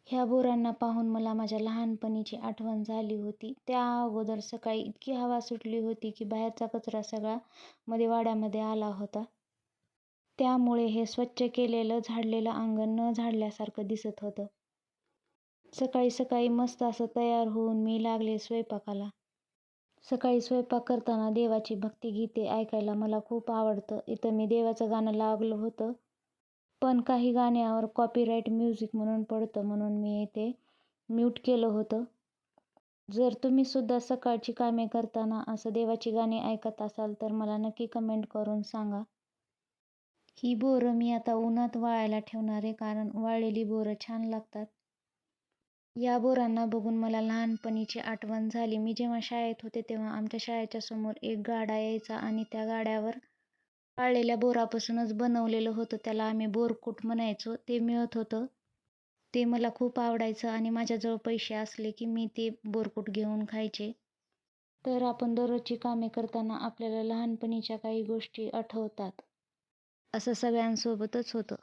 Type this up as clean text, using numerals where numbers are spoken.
ह्या बोरांना पाहून मला माझ्या लहानपणीची आठवण झाली होती. त्या अगोदर सकाळी इतकी हवा सुटली होती की बाहेरचा कचरा सगळा मध्ये वाड्यामध्ये आला होता. त्यामुळे हे स्वच्छ केलेलं झाडलेलं अंगण न झाडल्यासारखं दिसत होतं. सकाळी सकाळी मस्त असं तयार होऊन मी लागले स्वयंपाकाला. सकाळी स्वयंपाक करताना देवाची भक्तिगीते ऐकायला मला खूप आवडतं. इथं मी देवाचं गाणं लावलं होतं, पण काही गाण्यावर कॉपीराईट म्युझिक म्हणून पडतं, म्हणून मी इथे म्यूट केलं होतं. जर तुम्ही सुद्धा सकाळची कामे करताना असं देवाची गाणी ऐकत असाल तर मला नक्की कमेंट करून सांगा. ही बोरं मी आता उन्हात वाळायला ठेवणार आहे, कारण वाळलेली बोरं छान लागतात. या बोरांना बघून मला लहानपणीची आठवण झाली. मी जेव्हा शाळेत होते तेव्हा आमच्या शाळेच्या समोर एक गाडा यायचा आणि त्या गाड्यावर वाळलेल्या बोरापासूनच बनवलेलं होतं, त्याला आम्ही बोरकूट म्हणायचो, ते मिळत होतं. ते मला खूप आवडायचं आणि माझ्याजवळ पैसे असले की मी ते बोरकूट घेऊन खायचे. तर आपण दररोजची कामे करताना आपल्याला लहानपणीच्या काही गोष्टी आठवतात. असं सगळ्यांसोबतच होतं.